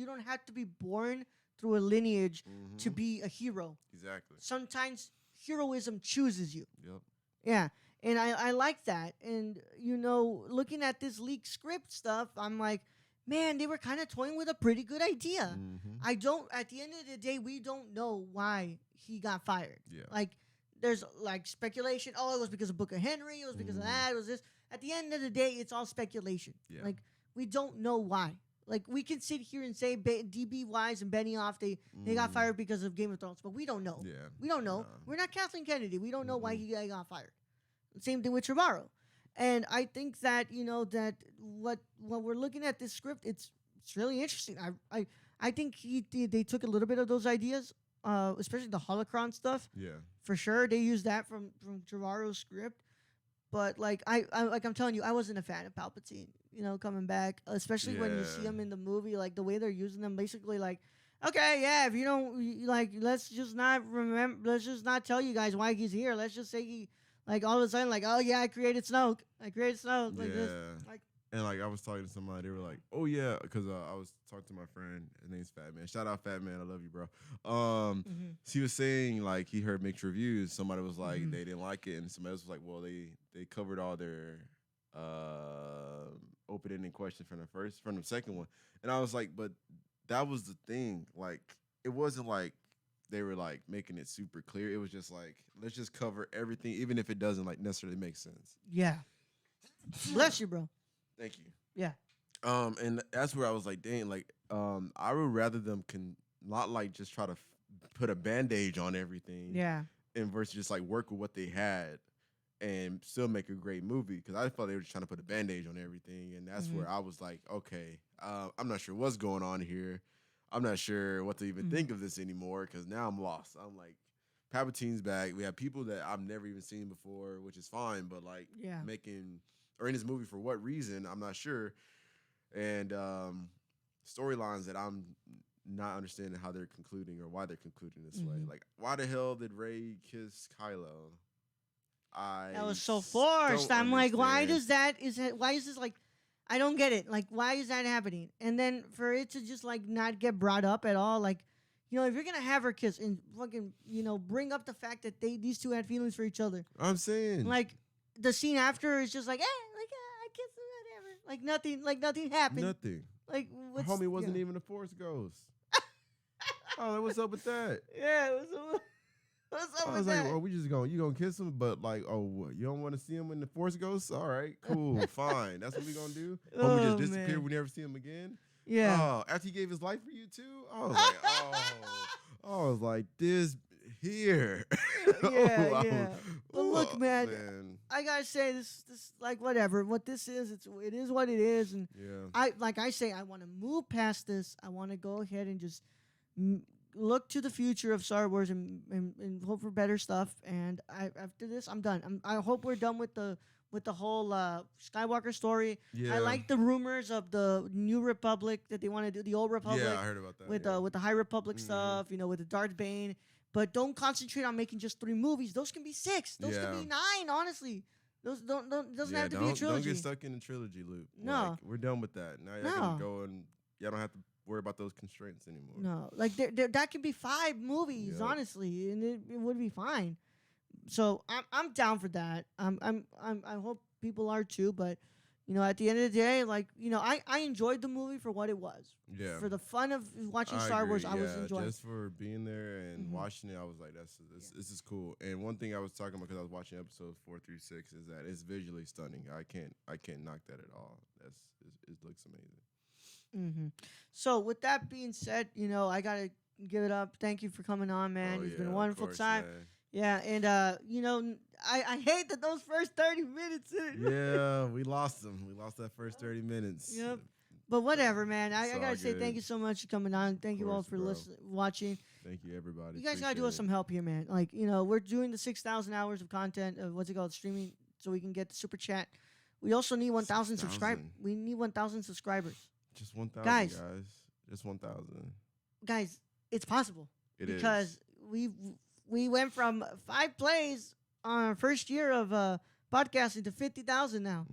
don't have to be born through a lineage to be a hero. Exactly. Sometimes heroism chooses you. Yep. Yeah. And I like that. And, you know, looking at this leaked script stuff, I'm like, man, they were kind of toying with a pretty good idea. At the end of the day, we don't know why he got fired. Yeah. Like, there's like speculation. Oh, it was because of Booker Henry. It was because of that. It was this. At the end of the day, it's all speculation. Yeah. Like, we don't know why. Like, we can sit here and say DB Wise and Benioff, they got fired because of Game of Thrones, but we don't know. Yeah. We don't know. We're not Kathleen Kennedy. We don't know why he got fired. Same thing with Trevorrow. And I think that, you know, that what we're looking at this script, it's really interesting. I think they took a little bit of those ideas, especially the holocron stuff. Yeah. For sure, they used that from Trevorrow's script. But like I'm telling you, I wasn't a fan of Palpatine, you know, coming back, especially when you see him in the movie, like the way they're using them, basically like, okay, yeah, if you don't like, let's just not tell you guys why he's here. Let's just say he, like, all of a sudden, like, oh yeah, I created Snoke, like this, like. And like I was talking to somebody, they were like, "Oh yeah," because I was talking to my friend. His name's Fat Man. Shout out Fat Man, I love you, bro. He was saying like he heard mixed reviews. Somebody was like they didn't like it, and somebody else was like, "Well, they covered all their open-ended questions from the second one." And I was like, "But that was the thing. Like, it wasn't like they were like making it super clear. It was just like let's just cover everything, even if it doesn't like necessarily make sense." Yeah. Bless you, bro. Thank you. Yeah. And that's where I was like, dang, like, I would rather them not like just try to put a bandage on everything. Yeah. And versus just like work with what they had and still make a great movie. Because I thought they were just trying to put a bandage on everything. And that's where I was like, okay, I'm not sure what's going on here. I'm not sure what to even think of this anymore because now I'm lost. I'm like, Palpatine's back. We have people that I've never even seen before, which is fine. But like making... or in this movie for what reason, I'm not sure. And storylines that I'm not understanding how they're concluding or why they're concluding this way. Like, why the hell did Rey kiss Kylo? That was so forced. I'm like, why is this like, I don't get it. Like, why is that happening? And then for it to just like not get brought up at all, like, you know, if you're gonna have her kiss and fucking, you know, bring up the fact that these two had feelings for each other. I'm saying, like, the scene after is just like, I kissed him, whatever. Like nothing happened. Nothing. Like, what's, Homie wasn't even a Force Ghost. Oh, what's up with that? Yeah, what's up I with was that? like, well, you gonna kiss him, but like, oh, what, you don't want to see him when the Force Ghost? All right, cool, fine. That's what we gonna do. Homie just disappear. We never see him again. Yeah. Oh, after he gave his life for you too. I was like, I was like, this here. Yeah. But look, man, I gotta say this like whatever. What this is, it is what it is, and I want to move past this. I want to go ahead and just look to the future of Star Wars and hope for better stuff. And after this, I'm done. I hope we're done with the whole Skywalker story. Yeah. I like the rumors of the New Republic that they want to do, the Old Republic. Yeah, I heard about that. With the High Republic stuff, with the Darth Bane. But don't concentrate on making just 3 movies. Those can be 6. Those can be 9. Honestly, those doesn't have to be a trilogy. Don't get stuck in the trilogy loop. No, like, we're done with that. Now y'all can go and y'all don't have to worry about those constraints anymore. No, like that could be 5 movies, honestly, and it would be fine. So I'm down for that. I hope people are too. But at the end of the day, like I enjoyed the movie for what it was. Yeah. For the fun of watching Star Wars, I was enjoying. Just for being there and watching it, I was like, this is cool. And one thing I was talking about because I was watching episodes 4 through 6 is that it's visually stunning. I can't knock that at all. It looks amazing. So with that being said, I gotta give it up. Thank you for coming on, man. It's been a wonderful time. Man. Yeah, and I hate that those first 30 minutes. Yeah, we lost them. We lost that first 30 minutes. Yep. But whatever, man. I gotta say thank you so much for coming on. Thank you all for watching. Thank you, everybody. You guys gotta do us some help here, man. Like we're doing the 6,000 hours of content of what's it called, streaming, so we can get the super chat. We also need 1,000 subscribers. We need 1,000 subscribers. Just 1,000 guys. Just 1,000. Guys, it's possible. It is because we went from 5 plays on our first year of podcasting to 50,000 now.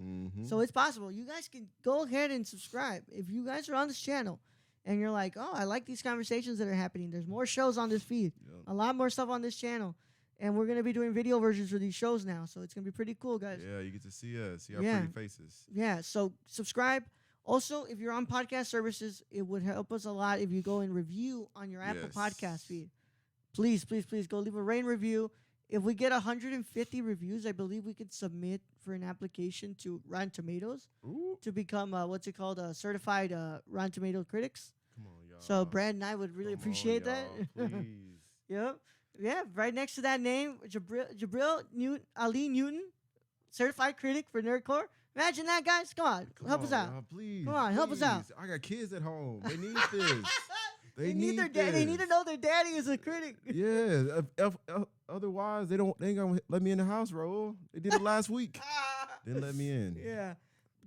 So it's possible. You guys can go ahead and subscribe. If you guys are on this channel and you're like, oh, I like these conversations that are happening. There's more shows on this feed. A lot more stuff on this channel. And we're going to be doing video versions for these shows now. So it's going to be pretty cool, guys. Yeah, you get to see us. See our pretty faces. Yeah, so subscribe. Also, if you're on podcast services, it would help us a lot if you go and review on your Apple Podcast feed. Please, please, please go leave a rain review. If we get 150 reviews, I believe we could submit for an application to Rotten Tomatoes to become a certified Rotten Tomato critics. Come on, y'all. So Brad and I would really appreciate that. Please. Yep. Yeah, right next to that name, Jibril Ali Newton, certified critic for Nerdcore. Imagine that, guys. Come on, help us out. Please. Come on, help us out. I got kids at home. They need this. They need their dad. They need to know their daddy is a critic. Yeah. Otherwise, they ain't gonna let me in the house, Raul. They did it last week. Didn't let me in. Yeah.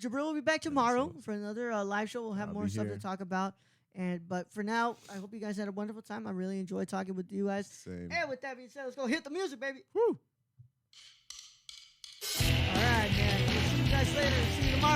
Jibril will be back tomorrow for another live show. We'll have more stuff to talk about. But for now, I hope you guys had a wonderful time. I really enjoyed talking with you guys. Same. And with that being said, let's go hit the music, baby. Woo! All right, man. We'll see you guys later. See you tomorrow.